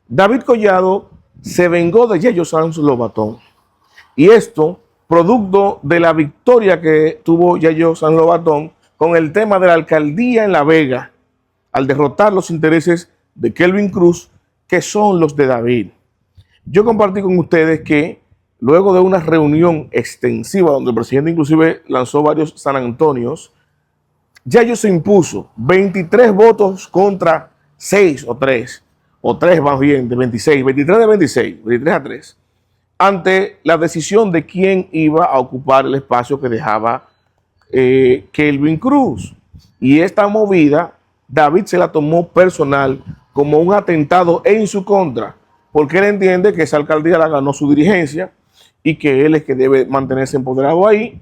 David Collado se vengó de Yayo Sanz Lobatón. Y esto, producto de la victoria que tuvo Yayo Sanz Lobatón con el tema de la alcaldía en La Vega, al derrotar los intereses de Kelvin Cruz, que son los de David. Yo compartí con ustedes que luego de una reunión extensiva donde el presidente inclusive lanzó varios San Antonios, Yayo se impuso 23 votos contra 6 o 3 más bien, de 26, 23 de 26, 23 a 3, ante la decisión de quién iba a ocupar el espacio que dejaba Kelvin Cruz. Y esta movida, David se la tomó personal como un atentado en su contra, porque él entiende que esa alcaldía la ganó su dirigencia y que él es que debe mantenerse empoderado ahí.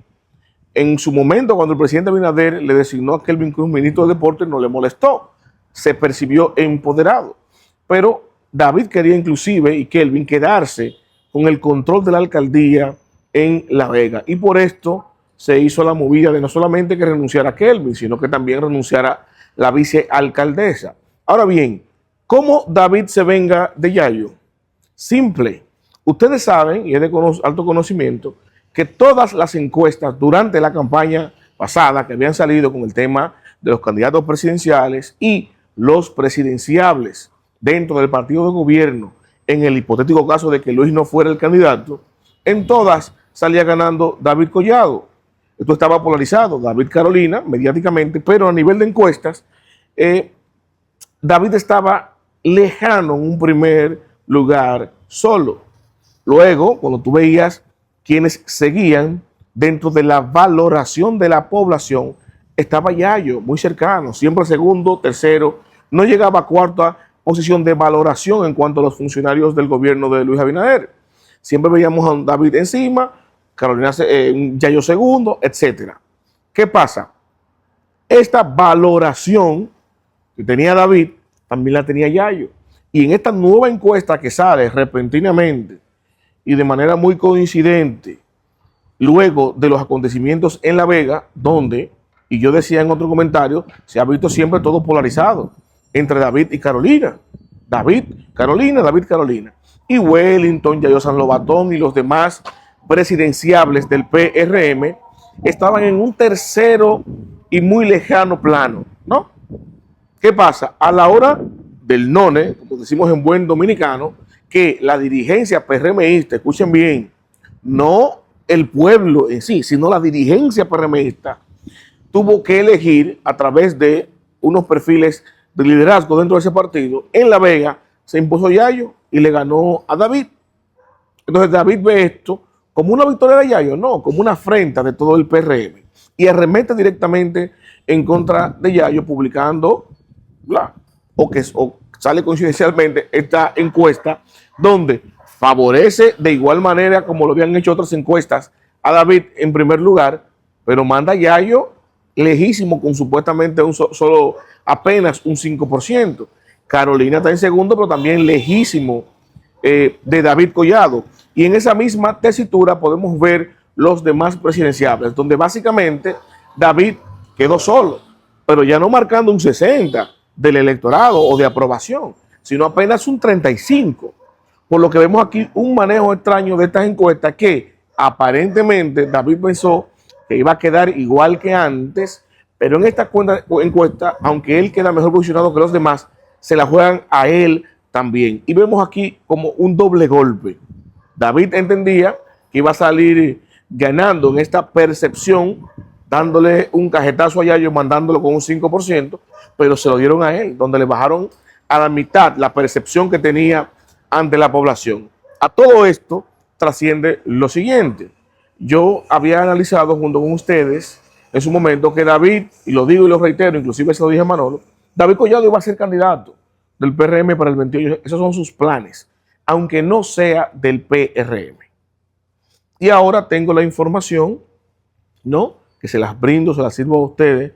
En su momento, cuando el presidente Abinader le designó a Kelvin Cruz ministro de Deportes, no le molestó, se percibió empoderado. Pero David quería inclusive, y Kelvin, quedarse con el control de la alcaldía en La Vega. Y por esto se hizo la movida de no solamente que renunciara a Kelvin, sino que también renunciara la vicealcaldesa. Ahora bien, ¿cómo David se venga de Yayo? Simple. Ustedes saben, y es de alto conocimiento, que todas las encuestas durante la campaña pasada que habían salido con el tema de los candidatos presidenciales y los presidenciables dentro del partido de gobierno, en el hipotético caso de que Luis no fuera el candidato, en todas salía ganando David Collado. Esto estaba polarizado, David Carolina, mediáticamente, pero a nivel de encuestas, David estaba lejano en un primer lugar solo. Luego, cuando tú veías quienes seguían dentro de la valoración de la población, estaba Yayo muy cercano, siempre segundo, tercero, no llegaba a cuarta posición de valoración en cuanto a los funcionarios del gobierno de Luis Abinader. Siempre veíamos a David encima, Carolina, Yayo segundo, etcétera. ¿Qué pasa? Esta valoración que tenía David también la tenía Yayo. Y en esta nueva encuesta que sale repentinamente y de manera muy coincidente, luego de los acontecimientos en La Vega, donde, y yo decía en otro comentario, se ha visto siempre todo polarizado entre David y Carolina. David, Carolina, David, Carolina. Y Wellington, Yayo Sanz Lobatón y los demás presidenciables del PRM estaban en un tercero y muy lejano plano, ¿no? ¿Qué pasa? A la hora del none, como decimos en buen dominicano, que la dirigencia PRMista, escuchen bien, no el pueblo en sí, sino la dirigencia PRMista, tuvo que elegir a través de unos perfiles de liderazgo dentro de ese partido. En La Vega se impuso Yayo y le ganó a David. Entonces David ve esto como una victoria de Yayo, no, como una afrenta de todo el PRM. Y arremete directamente en contra de Yayo, publicando, o sale coincidencialmente esta encuesta, donde favorece de igual manera como lo habían hecho otras encuestas a David en primer lugar, pero manda a Yayo lejísimo con supuestamente solo apenas un 5%. Carolina está en segundo, pero también lejísimo de David Collado. Y en esa misma tesitura podemos ver los demás presidenciables, donde básicamente David quedó solo, pero ya no marcando un 60 del electorado o de aprobación, sino apenas un 35. Por lo que vemos aquí un manejo extraño de estas encuestas que aparentemente David pensó que iba a quedar igual que antes, pero en esta encuesta, aunque él queda mejor posicionado que los demás, se la juegan a él también. Y vemos aquí como un doble golpe. David entendía que iba a salir ganando en esta percepción, dándole un cajetazo a Yayo, mandándolo con un 5%, pero se lo dieron a él, donde le bajaron a la mitad la percepción que tenía ante la población. A todo esto trasciende lo siguiente. Yo había analizado junto con ustedes en su momento que David, y lo digo y lo reitero, inclusive se lo dije a Manolo, David Collado iba a ser candidato del PRM para el 28. Esos son sus planes, aunque no sea del PRM. Y ahora tengo la información, ¿no?, que se las brindo, se las sirvo a ustedes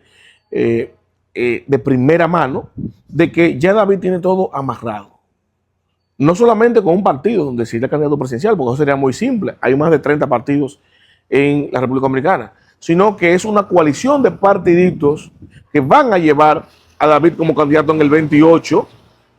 de primera mano, de que ya David tiene todo amarrado. No solamente con un partido donde sería candidato presidencial, porque eso sería muy simple, hay más de 30 partidos en la República Dominicana, sino que es una coalición de partiditos que van a llevar a David como candidato en el 28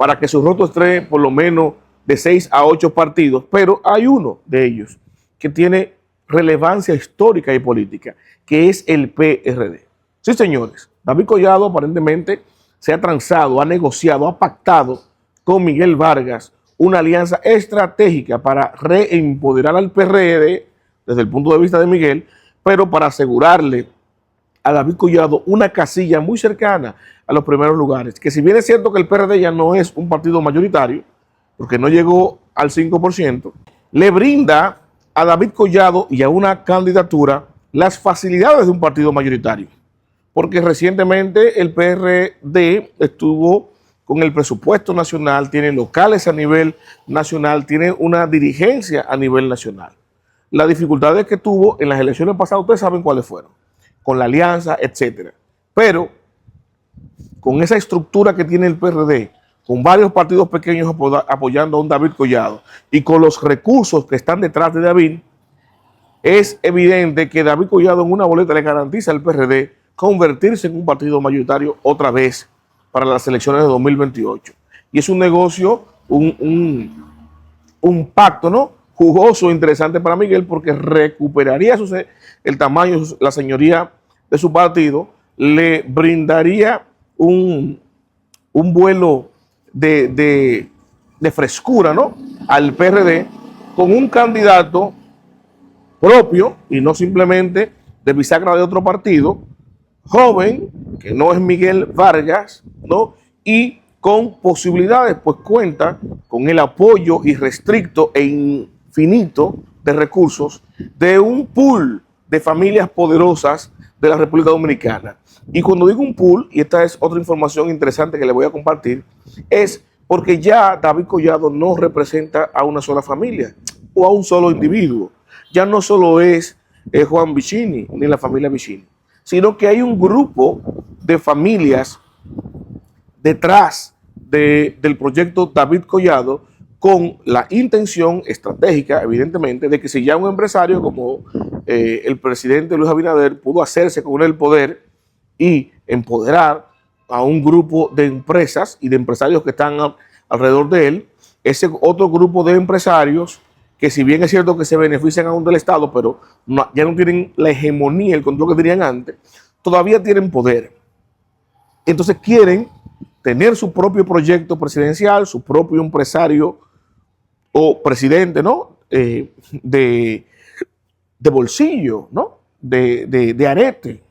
para que su rostro esté por lo menos de 6 a 8 partidos, pero hay uno de ellos que tiene relevancia histórica y política, que es el PRD. Sí, señores, David Collado aparentemente se ha transado, ha negociado, ha pactado con Miguel Vargas una alianza estratégica para reempoderar al PRD desde el punto de vista de Miguel, pero para asegurarle a David Collado una casilla muy cercana a los primeros lugares, que si bien es cierto que el PRD ya no es un partido mayoritario, porque no llegó al 5%, le brinda a David Collado y a una candidatura las facilidades de un partido mayoritario, porque recientemente el PRD estuvo con el presupuesto nacional, tiene locales a nivel nacional, tiene una dirigencia a nivel nacional. Las dificultades que tuvo en las elecciones pasadas, ustedes saben cuáles fueron, con la alianza, etcétera. Pero con esa estructura que tiene el PRD, con varios partidos pequeños apoyando a un David Collado y con los recursos que están detrás de David, es evidente que David Collado en una boleta le garantiza al PRD convertirse en un partido mayoritario otra vez para las elecciones de 2028. Y es un negocio, un pacto, ¿no?, jugoso, interesante para Miguel, porque recuperaría el tamaño, la señoría de su partido, le brindaría un vuelo de frescura, ¿no?, al PRD, con un candidato propio y no simplemente de bisagra de otro partido, joven, que no es Miguel Vargas, ¿no?, y con posibilidades, pues cuenta con el apoyo irrestricto e infinito de recursos de un pool de familias poderosas de la República Dominicana. Y cuando digo un pool, y esta es otra información interesante que le voy a compartir, es porque ya David Collado no representa a una sola familia o a un solo individuo. Ya no solo es Juan Vicini ni la familia Vicini, sino que hay un grupo de familias detrás del proyecto David Collado, con la intención estratégica, evidentemente, de que si ya un empresario como el presidente Luis Abinader pudo hacerse con el poder y empoderar a un grupo de empresas y de empresarios que están alrededor de él, ese otro grupo de empresarios que, si bien es cierto que se benefician aún del Estado, pero ya no tienen la hegemonía, el control que tenían antes, todavía tienen poder. Entonces quieren tener su propio proyecto presidencial, su propio empresario o presidente, ¿no?, de bolsillo, ¿no?, de arete,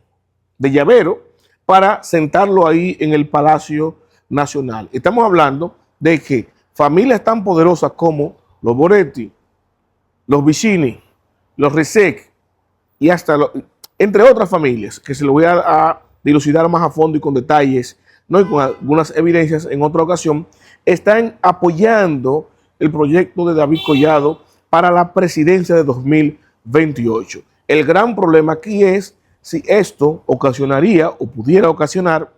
de llavero, para sentarlo ahí en el Palacio Nacional. Estamos hablando de que familias tan poderosas como los Boretti, los Vicini, los Rizek y hasta entre otras familias, que se lo voy a dilucidar más a fondo y con detalles, ¿no?, y con algunas evidencias en otra ocasión, están apoyando el proyecto de David Collado para la presidencia de 2028. El gran problema aquí es si esto ocasionaría o pudiera ocasionar,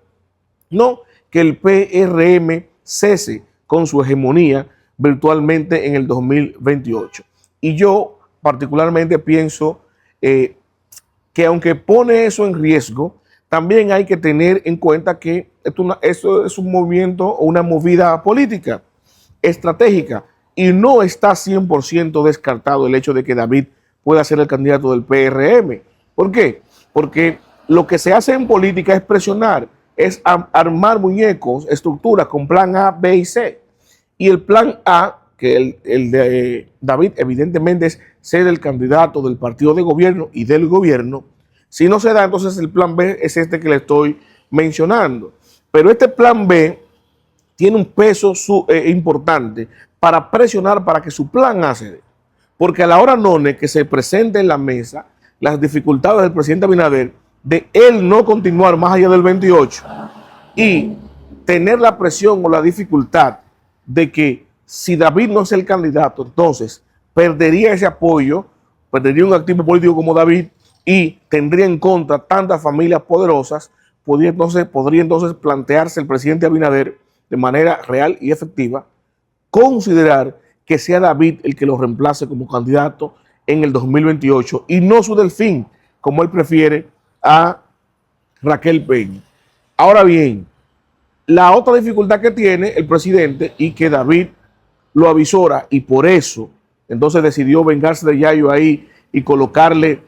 no, que el PRM cese con su hegemonía virtualmente en el 2028. Y yo particularmente pienso que aunque pone eso en riesgo, también hay que tener en cuenta que esto es un movimiento o una movida política, estratégica, y no está 100% descartado el hecho de que David pueda ser el candidato del PRM. ¿Por qué? Porque lo que se hace en política es presionar, es armar muñecos, estructuras con plan A, B y C. Y el plan A, que el de David evidentemente es ser el candidato del partido de gobierno y del gobierno. Si no se da, entonces el plan B es este que le estoy mencionando. Pero este plan B tiene un peso importante para presionar para que su plan A se dé. Porque a la hora none que se presente en la mesa las dificultades del presidente Abinader de él no continuar más allá del 28 y tener la presión o la dificultad de que si David no es el candidato, entonces perdería ese apoyo, perdería un activo político como David y tendría en contra tantas familias poderosas, podría entonces plantearse el presidente Abinader de manera real y efectiva considerar que sea David el que lo reemplace como candidato en el 2028 y no su delfín, como él prefiere, a Raquel Peña. Ahora bien, La otra dificultad que tiene el presidente y que David lo avisora y por eso entonces decidió vengarse de Yayo ahí y colocarle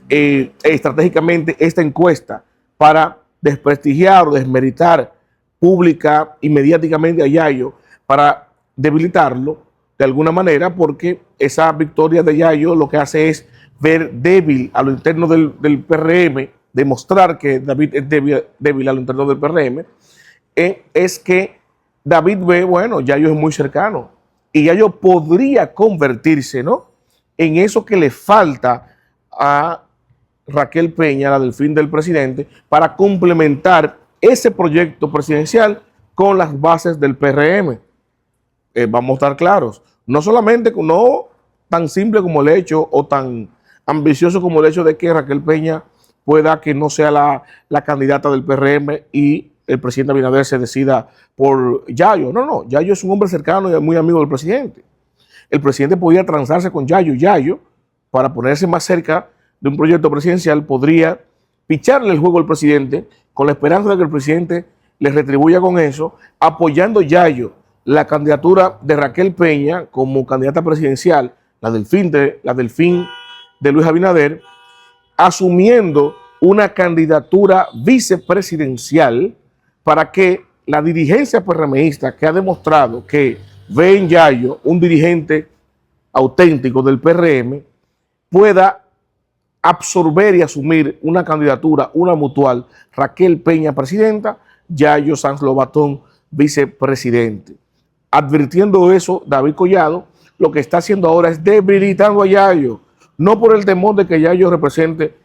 estratégicamente esta encuesta para desprestigiar o desmeritar pública y mediáticamente a Yayo, para debilitarlo de alguna manera, porque esa victoria de Yayo lo que hace es ver débil a lo interno del PRM, demostrar que David es débil a lo interno del PRM, es que David ve, bueno, Yayo es muy cercano y Yayo podría convertirse, ¿no?, en eso que le falta a Raquel Peña, la del fin del presidente, para complementar ese proyecto presidencial con las bases del PRM. Vamos a estar claros, no solamente, no tan simple como el hecho o tan ambicioso como el hecho de que Raquel Peña pueda que no sea la candidata del PRM y el presidente Abinader se decida por Yayo. No, no, Yayo es un hombre cercano y muy amigo del presidente. El presidente podía transarse con Yayo. Yayo, para ponerse más cerca de un proyecto presidencial, podría picharle el juego al presidente con la esperanza de que el presidente le retribuya con eso, apoyando Yayo la candidatura de Raquel Peña como candidata presidencial, la del fin de Luis Abinader, asumiendo una candidatura vicepresidencial para que la dirigencia PRMista, que ha demostrado que ve en Yayo un dirigente auténtico del PRM, pueda absorber y asumir una candidatura, una mutual, Raquel Peña presidenta, Yayo Sanz Lobatón vicepresidente. Advirtiendo eso, David Collado lo que está haciendo ahora es debilitando a Yayo, no por el temor de que Yayo represente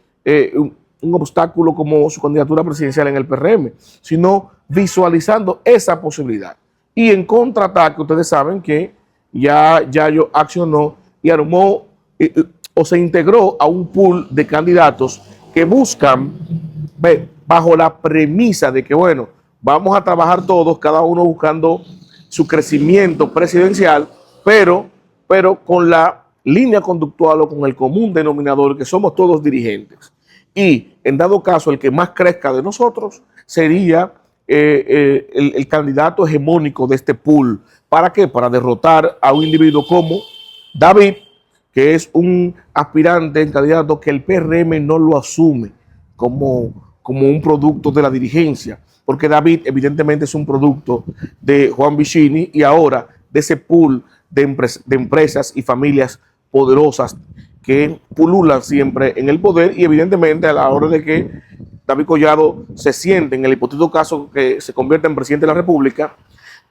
un obstáculo como su candidatura presidencial en el PRM, sino visualizando esa posibilidad. Y en contraataque, ustedes saben que ya Yayo accionó y armó o se integró a un pool de candidatos que buscan, bajo la premisa de que, bueno, vamos a trabajar todos, cada uno buscando su crecimiento presidencial, pero con la línea conductual o con el común denominador que somos todos dirigentes. Y en dado caso, el que más crezca de nosotros sería el candidato hegemónico de este pool. ¿Para qué? Para derrotar a un individuo como David, que es un aspirante en candidato que el PRM no lo asume como un producto de la dirigencia, porque David evidentemente es un producto de Juan Vicini y ahora de ese pool de empresas y familias poderosas que pululan siempre en el poder, y evidentemente a la hora de que David Collado se siente en el hipotético caso que se convierta en presidente de la República,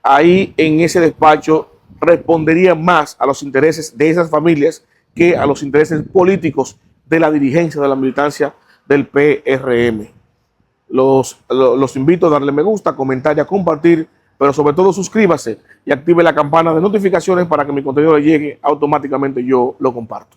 ahí en ese despacho respondería más a los intereses de esas familias que a los intereses políticos de la dirigencia de la militancia del PRM. Los invito a darle me gusta, comentar y a compartir, pero sobre todo suscríbase y active la campana de notificaciones para que mi contenido le llegue automáticamente, yo lo comparto.